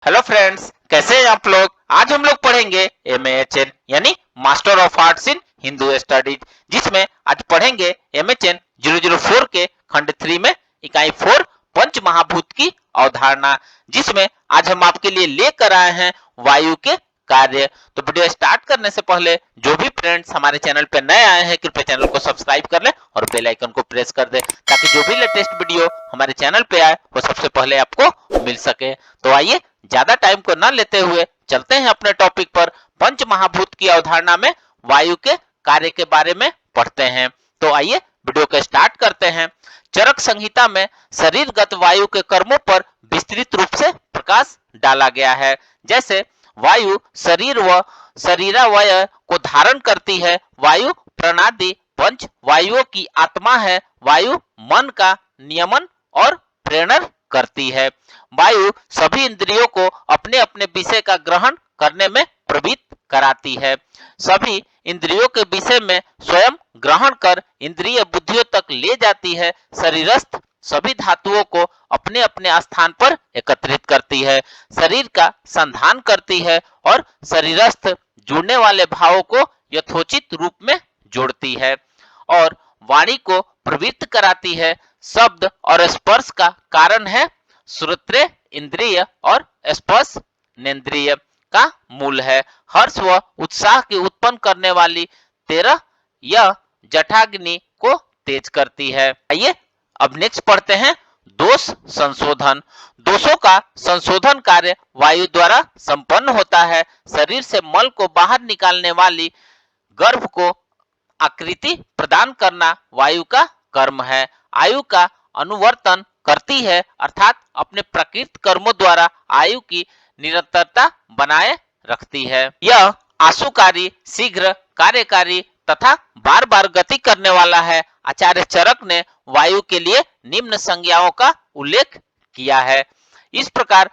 Hello friends, कैसे हैं आप लोग। आज हम लोग पढ़ेंगे MAHN यानी master of arts in Hindu studies, जिसमें आज पढ़ेंगे MHN 004 के खंड 3 में इकाई 4 पंच महाभूत की अवधारणा, जिसमें आज हम आपके लिए लेकर आए हैं वायु के कार्य। तो वीडियो स्टार्ट करने से पहले जो भी फ्रेंड्स हमारे चैनल पे नए आए हैं, कृपया चैनल को सब्सक्राइब कर लें और बेल आइकन को प्रेस कर दें, ताकि जो भी लेटेस्ट वीडियो हमारे चैनल पे आए वो सबसे पहले आपको मिल सके। तो आइए ज्यादा टाइम को न लेते हुए चलते हैं अपने टॉपिक पर। पंच महाभूत की अवधारणा में वायु के कार्य के बारे में पढ़ते हैं। तो आइए वीडियो को स्टार्ट करते हैं। चरक संहिता में शरीरगत वायु के कर्मों पर विस्तृत रूप से प्रकाश डाला गया है। जैसे वायु शरीर व शरीरावय को धारण करती है। वायु प्रणादि पंच वायुओं की आत्मा है। वायु मन का नियमन और प्रेरण करती है। वायु सभी इंद्रियों को अपने अपने विषय का ग्रहण करने में प्रवृत्त कराती है। सभी इंद्रियों के विषय में स्वयं ग्रहण कर इंद्रिय बुद्धियों तक ले जाती है। शरीरस्थ सभी धातुओं को अपने अपने स्थान पर एकत्रित करती है। शरीर का संधान करती है और शरीरस्थ जुड़ने वाले भावों को यथोचित रूप में जोड़ती है और वाणी को प्रवृत्त कराती है। शब्द और स्पर्श का कारण है श्रोत्रिय इंद्रिय और स्पर्श नेन्द्रिय का मूल है। हर्ष व उत्साह की उत्पन्न करने वाली 13 यह जठाग्नि को तेज करती है। आइए अब नेक्स्ट पढ़ते हैं दोष संशोधन। दोषों का संशोधन कार्य वायु द्वारा संपन्न होता है। शरीर से मल को बाहर निकालने वाली गर्भ को आकृति प्रदान करना वायु का कर्म है। आयु का अनुवर्तन करती है, अर्थात अपने प्रकृत कर्मों द्वारा आयु की निरंतरता बनाए रखती है। यह आशुकारी, शीघ्र कार्यकारी तथा बार बार गति करने वाला है। आचार्य चरक ने वायु के लिए निम्न संज्ञाओं का उल्लेख किया है। इस प्रकार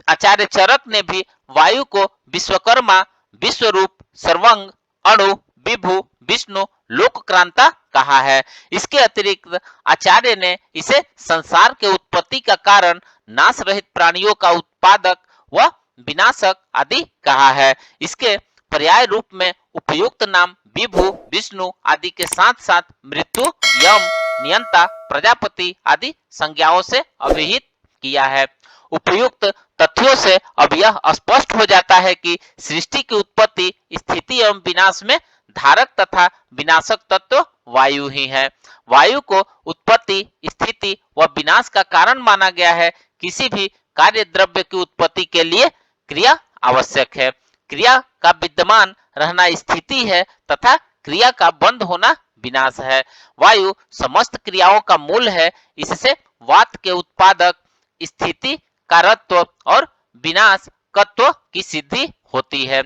आचार्य चरक ने भी वायु को विश्वकर्मा, विश्वरूप, सर्वंग, अणु, विभु, विष्णु, लोकक्रांता कहा है। इसके अतिरिक्त आचार्य ने इसे संसार के उत्पत्ति का कारण, नाश रहित प्राणियों का उत्पादक व विनाशक आदि कहा है। इसके पर्याय रूप में उपयुक्त नाम विभु, विष्णु आदि के साथ साथ मृत्यु, यम, नियंता, प्रजापति आदि संज्ञाओं से अभिहित किया है। उपयुक्त तथ्यों से अब यह स्पष्ट हो जाता है कि सृष्टि की उत्पत्ति, स्थिति एवं विनाश में धारक तथा विनाशक तत्व वायु ही है। वायु को उत्पत्ति, स्थिति व विनाश का कारण माना गया है। किसी भी कार्य द्रव्य की उत्पत्ति के लिए क्रिया आवश्यक है। क्रिया का विद्यमान रहना स्थिति है तथा क्रिया का बंद होना विनाश है। वायु समस्त क्रियाओं का मूल है। इससे वात के उत्पादक, स्थिति कारत्व और विनाशकत्व की सिद्धि होती है।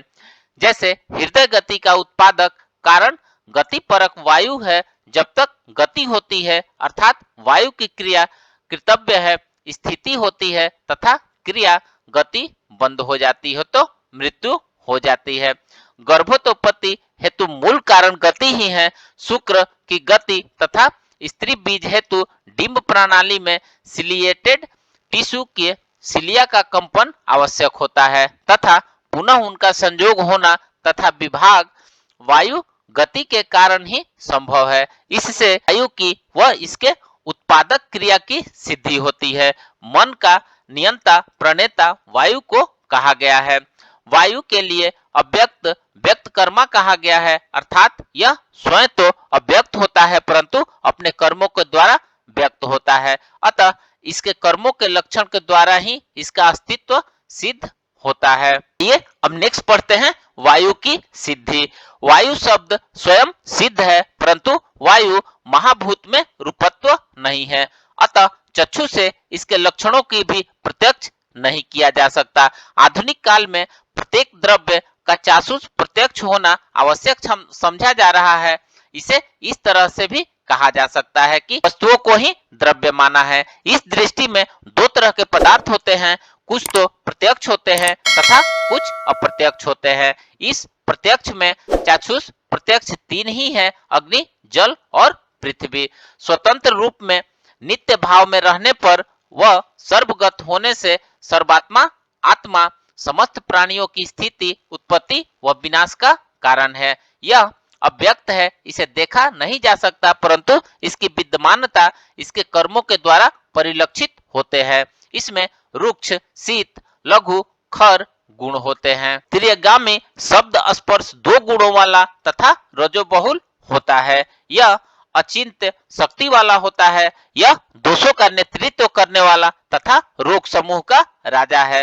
जैसे हृदय गति का उत्पादक कारण गति परक वायु है। जब तक गति होती है अर्थात वायु की क्रिया कर्तव्य है, स्थिति होती है तथा क्रिया गति बंद हो जाती है तो मृत्यु हो जाती है। गर्भोत्पत्ति हेतु मूल कारण गति ही है। शुक्र की गति तथा स्त्री बीज हेतु डिंब प्रणाली में सिलिएटेड टिश्यू के सिलिया का कंपन आवश्यक होता है तथा पुनः उनका संयोग होना तथा विभाग वायु गति के कारण ही संभव है। इससे वायु की व इसके उत्पादक क्रिया की सिद्धि होती है। मन का नियंता, प्रणेता वायु को कहा गया है। वायु के लिए अव्यक्त व्यक्त कर्मा कहा गया है, अर्थात यह स्वयं तो अव्यक्त होता है परंतु अपने कर्मों के द्वारा व्यक्त होता है। अतः इसके कर्मों के लक्षण के द्वारा ही इसका अस्तित्व सिद्ध होता है। ये अब नेक्स्ट पढ़ते हैं वायु की सिद्धि। वायु शब्द स्वयं सिद्ध है परंतु वायु महाभूत में रूपत्व नहीं है। अतः चक्षु से इसके लक्षणों की भी प्रत्यक्ष नहीं किया जा सकता। आधुनिक काल में प्रत्येक द्रव्य का चाक्षुष प्रत्यक्ष होना आवश्यक समझा जा रहा है। इसे इस तरह से भी कहा जा सकता है कि वस्तुओं को ही द्रव्य माना है। इस दृष्टि में दो तरह के पदार्थ होते हैं, कुछ तो प्रत्यक्ष होते हैं तथा कुछ अप्रत्यक्ष होते हैं। इस प्रत्यक्ष में चाक्षुष प्रत्यक्ष तीन ही है, अग्नि, जल और पृथ्वी। स्वतंत्र रूप में नित्य भाव में रहने पर वह सर्वगत होने से सर्वात्मा आत्मा समस्त प्राणियों की स्थिति, उत्पत्ति व विनाश का कारण है। यह अव्यक्त है, इसे देखा नहीं जा सकता, परंतु इसकी विद्यमानता इसके कर्मों के द्वारा परिलक्षित होते हैं। इसमें रुक्ष, शीत, लघु, खर गुण होते हैं। त्रियगामी शब्द स्पर्श दो गुणों वाला तथा रजोबहुल होता है। यह अचिंत्य शक्ति वाला होता है। यह दोषों का नेतृत्व करने वाला तथा रोग समूह का राजा है।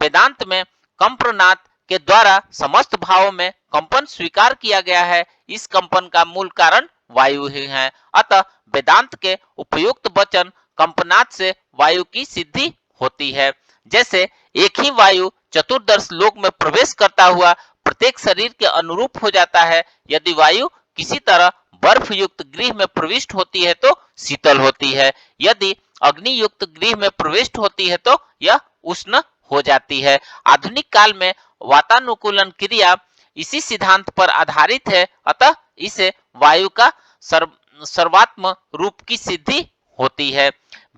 वेदांत में कंपनाद के द्वारा समस्त भावों में कंपन स्वीकार किया गया है। इस कंपन का मूल कारण वायु ही है। अतः वेदांत के उपयुक्त वचन कंपनाद से वायु की सिद्धि होती है। जैसे एक ही वायु चतुर्दश लोक में प्रवेश करता हुआ प्रत्येक शरीर के अनुरूप हो जाता है। यदि वायु किसी तरह बर्फ युक्त गृह में प्रविष्ट होती है तो शीतल होती है, यदि अग्नि युक्त गृह में प्रविष्ट होती है तो यह उष्ण हो जाती है। आधुनिक काल में वातानुकूलन क्रिया इसी सिद्धांत पर आधारित है। अतः इसे वायु का सर्वात्म रूप की सिद्धि होती है।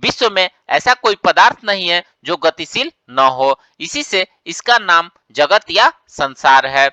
विश्व में ऐसा कोई पदार्थ नहीं है जो गतिशील न हो, इसी से इसका नाम जगत या संसार है।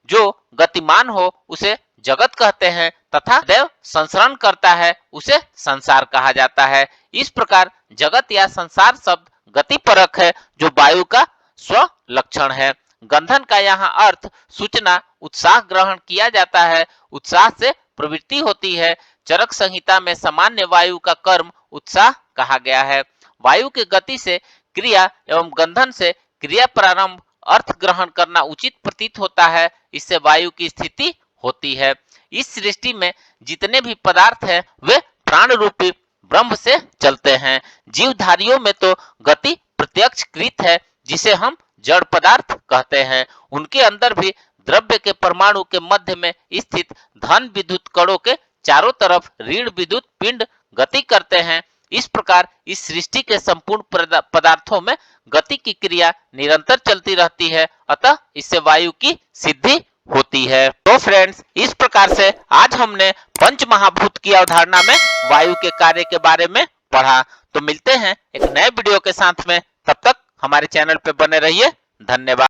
जो गतिमान हो उसे जगत कहते हैं तथा दैव संसरण करता है उसे संसार कहा जाता है। इस प्रकार जगत या संसार शब्द गति परक है, जो वायु का स्व लक्षण है। गंधन का यहाँ अर्थ सूचना, उत्साह ग्रहण किया जाता है। उत्साह से प्रवृत्ति होती है। चरक संहिता में सामान्य वायु का कर्म उत्साह कहा गया है। वायु की गति से क्रिया एवं गंधन से क्रिया प्रारंभ अर्थ ग्रहण करना उचित प्रतीत होता है। इससे वायु की स्थिति होती है। इस सृष्टि में जितने भी पदार्थ हैं वे प्राण रूपी ब्रह्म से चलते हैं। जीवधारियों में तो गति प्रत्यक्ष कृत है, जिसे हम जड़ पदार्थ कहते हैं। उनके अंदर भी द्रव्य के परमाणु के मध्य में स्थित धन विद्युत कणों के चारों तरफ ऋण विद्युत पिंड गति करते हैं। इस प्रकार इस सृष्टि के संपूर्ण पदार्थों में गति की क्रिया निरंतर चलती रहती है। अतः इससे वायु की सिद्धि होती है। तो फ्रेंड्स, इस प्रकार से आज हमने पंच महाभूत की अवधारणा में वायु के कार्य के बारे में पढ़ा। तो मिलते हैं एक नए वीडियो के साथ में, तब तक हमारे चैनल पे बने रहिए। धन्यवाद।